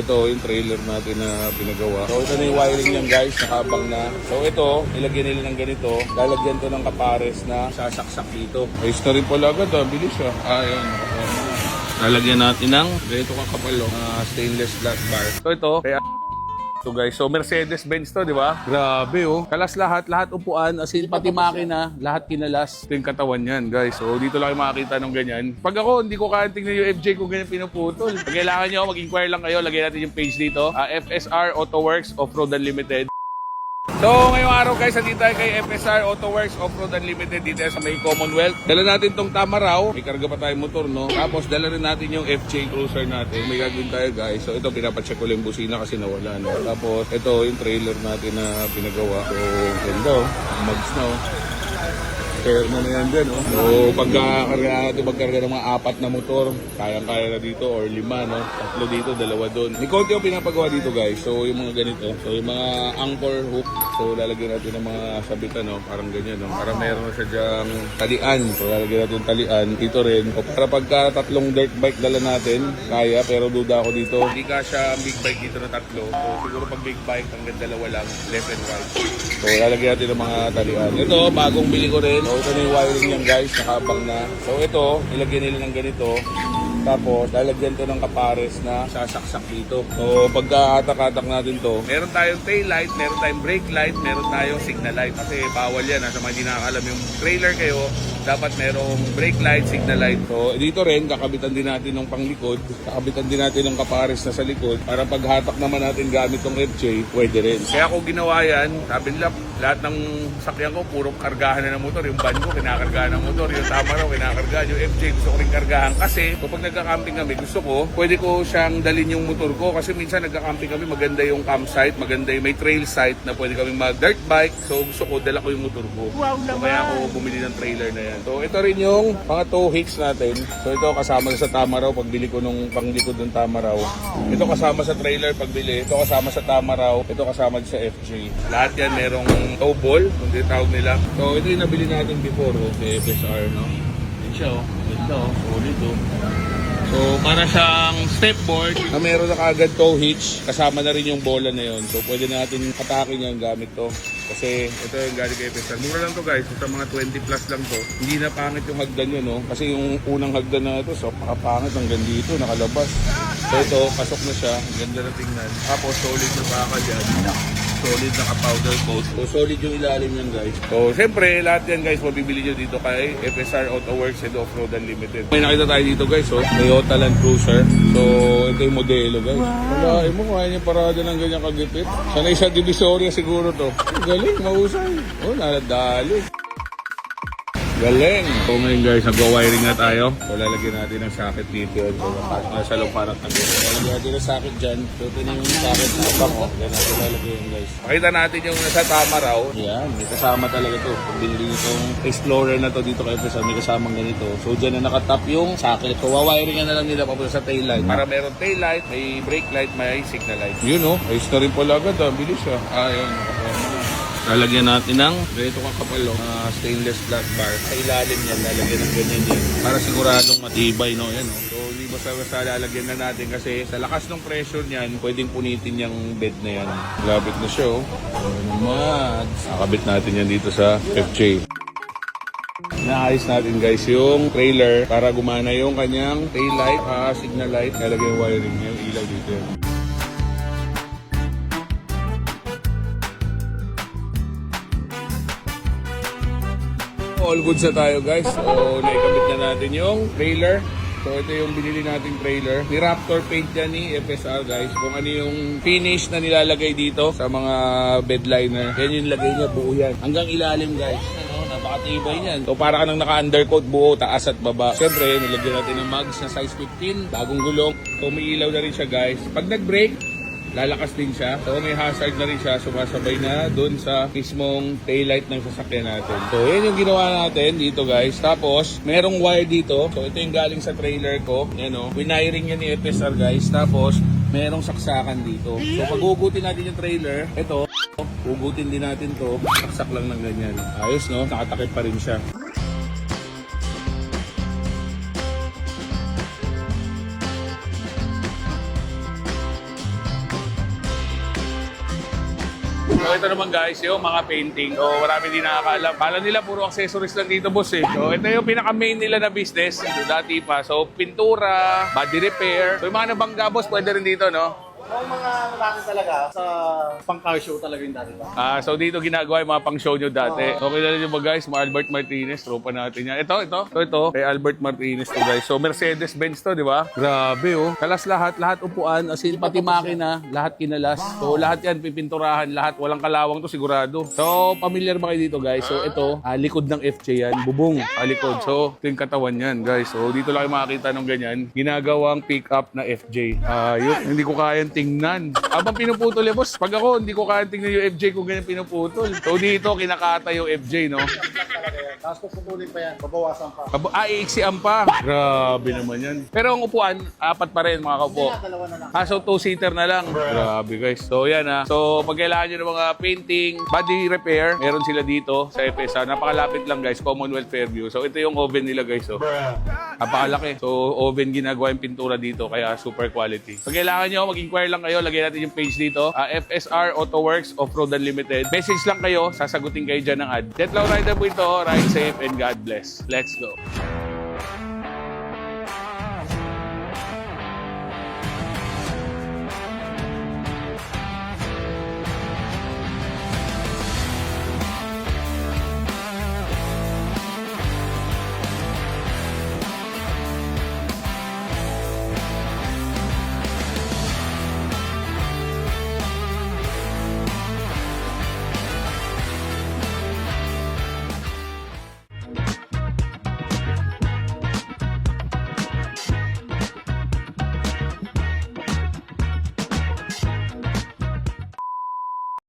Ito yung trailer natin na pinagawa. So ito na yung wiring niyan guys, nakabang na. So ito, ilagyan nila ng ganito. Lalagyan to ng kapares na sasaksak dito. Ayos na rin pala agad bilis Ayun. Lalagyan natin ng ganito kakapal stainless glass bar. So ito, kaya so guys, so Mercedes-Benz to, di ba? Grabe Kalas lahat upuan, as in pati makina, lahat kinalas. Ito yung katawan yan, guys. So dito lang yung makakita ng ganyan. Pag ako, hindi ko kaya tingnan yung FJ kung ganyan pinuputol. Pag kailangan nyo, mag-inquire lang kayo. Lagyan natin yung page dito. FSR Autoworks Off-Road Unlimited. So ngayong araw guys, nandito tayo kay FSR Autoworks Off-Road Unlimited dito sa may Commonwealth. Dala natin tong Tamaraw, may karga pa tayong motor Tapos dala rin natin yung FJ Cruiser natin. May gagawin tayo guys. So ito pinapacheck ko lang yung busina kasi nawala Tapos ito yung trailer natin na pinagawa. So ganda mags na Share mo na yan dyan So pagkarga ng mga 4 na motor, kayang-kaya na dito or 5 Tatlo dito, 2 doon. May konti yung pinapagawa dito guys. So yung mga ganito, so yung mga anchor hook, so lalagyan natin ng mga sabitan parang ganyan para meron na siya dyang talian. So lalagyan natin yung talian dito rin. O para pagka 3 dirt bike dala natin, kaya, pero duda ako dito. Hindi ka siya big bike dito na 3. So siguro pag big bike hanggang 2 lang, left and right. So lalagyan natin ng mga talian. Ito, bagong bili ko rin. So ito na yung wiring niyan guys, nakabang na. So ito, ilagyan nila ng ganito. Tapos lalagyan to ng kapares na sasaksak dito. So pagka-atak-atak natin to, meron tayong tail light, meron tayong brake light, meron tayong signal light. Kasi bawal yan, sa mga hindi nakakalam yung trailer kayo, dapat merong brake light, signal light. So dito rin, kakabitan din natin ng panglikod, kakabitan din natin ng kapares na sa likod para paghatak naman natin gamit tong FJ, pwede rin. Kaya kung ginawa yan, sabi nila, lahat ng sakyan ko, puro kargahan na ng motor. Yung van ko, kinakargahan ng motor. Yung Tamaraw, kinakargahan. Yung FJ, gusto ko rin kargahan. Kasi kapag nagka-camping kami, gusto ko, pwede ko siyang dalhin yung motor ko. Kasi minsan nagka-camping kami, maganda yung campsite, maganda yung may trail site na pwede kami mag-dirt bike. So gusto ko, dala ko yung motor ko. Wow, so kaya ako bumili ng trailer na yan. So ito rin yung mga tow hicks natin. So ito kasama sa Tamaraw, pagbili ko nung panglikod ng Tamaraw. Ito kasama sa trailer pagbili. Ito kasama sa Tamaraw. Ito kasama sa FJ. Lahat yan merong tow ball, kung tinatawag nila. So ito yung nabili natin before sa FSR, Yan siya ganda solid So para siyang stepboard na meron na kagad tow hitch, kasama na rin yung bola na yon. So pwede natin atakin yan gamit to. Kasi ito yung galing kay FSR. Mura lang to guys, sa mga 20 plus lang to. Hindi na pangit yung hagdan yun Kasi yung unang hagdan na ito, so pakapangit hanggang dito, nakalabas. So ito, pasok na siya, ganda na tingnan. Tapos solid na bakal yan. Solid na ka-powder coat. So solid yung ilalim yan guys. So siyempre lahat yan guys mabibili nyo dito kay FSR Autoworks and Off-Road Unlimited. May nakita tayo dito guys Toyota Land Cruiser. So ito yung modelo guys. Wala mo kaya niya parada ng ganyan kagipit. Sanay sa Divisoria siguro to. Galing, mahusay. Naladali. Galing! So ngayon guys, nag-wiring na tayo. So lalagyan natin ng socket dito. So nasa loob parang tabi. Lalagyan natin ng socket dyan. So ito na yung socket na bako. Yan natin lalagyan guys. Pakita natin yung nasa Tamaraw. Yan, may kasama talaga to. Kung binili itong Explorer na to dito kay FSR, may kasamang ganito. So dyan na nakatap yung socket. So wawiringan na lang nila papunta sa tail light. Para meron tail light, may brake light, may signal light. Yun ayos na rin pala agad Bilis Ayun, lalagyan natin ng ganito kakapal stainless glass bar. Sa ilalim yan, lalagyan ng ganyan yan. Para siguradong matibay Yan So hindi basta lalagyan na natin kasi sa lakas ng pressure niyan, pwedeng punitin yung bed na yan. Labit na siya naman. Nakabit natin yan dito sa FJ. Naayos natin guys yung trailer para gumana yung kanyang tail light, signal light. Lalagyan yung wiring niya, yung ilaw dito yan. All goods na tayo guys. So naikabit na natin yung trailer. So ito yung binili nating trailer. Ni Raptor paint yan ni FSR guys. Kung ano yung finish na nilalagay dito sa mga bedliner. Yan yung lagay niya, buo yan. Hanggang ilalim guys. Napakatibay niyan. So para ka nang naka-undercoat buo, taas at baba. Siyempre, nilagyan natin ng mags na size 15. Bagong gulong. So may ilaw na rin siya guys. Pag nag-brake, lalakas din siya. So may hazard na rin siya, sumasabay na dun sa mismong taillight ng sasakyan natin. So yan yung ginawa natin dito guys. Tapos merong wire dito. So ito yung galing sa trailer ko. Yan winiring yan ni FSR guys. Tapos merong saksakan dito. So pag hugutin natin yung trailer, ito, hugutin din natin to. Saksak lang ng ganyan. Ayos nakatakip pa rin siya. So ito naman guys, yung mga painting. So marami din nakakaalam. Kala nila puro accessories lang dito boss eh. So ito yung pinaka-main nila na business. So, dati pa. So pintura, body repair. So yung mga nabangga boss, pwede rin dito no? Yung mga lalaki talaga, sa pang-car show talaga yung dati ba? So dito ginagawa yung mga pang-show nyo dati. Okay na rin yung guys, mga Albert Martinez, tropa natin yan. Ito. Kay Albert Martinez to guys. So Mercedes-Benz to, di ba? Grabe oh. Kalas lahat upuan, as in pati makina, lahat kinalas. So lahat yan, pipinturahan, lahat. Walang kalawang to sigurado. So familiar ba kayo dito guys? So ito, likod ng FJ yan, bubong, likod. So ito yung katawan yan guys. So dito lang kayo makakita ng ganyan. Ginagawang pick-up na FJ. Yun, hindi ko kayang tingnan. Habang pinuputol eh, boss. Pag ako, hindi ko kaya tingnan yung FJ kung ganyan pinuputol. So dito, kinakata yung FJ, no? Tapos puputulin pa yan, babawasan pa. Iiksian pa. Grabe naman yan. Pero ang upuan, 4 pa rin, mga kaupo. Dalawa na lang. So 2-seater na lang. Grabe guys. So yan So pag kailangan nyo ng mga painting, body repair, meron sila dito sa FSA. Napakalapit lang guys, Commonwealth Fairview. So ito yung oven nila guys. So, napakalaki. So oven ginagawa yung pintura dito, kaya super quality. Pag kailangan nyo, mag-inquire lang kayo. Lagyan natin yung page dito. FSR Auto Works Off-Road Unlimited. Message lang kayo, sasagutin kayo dyan ng ad. Jetlaw Rider po ito. Ride safe and God bless. Let's go.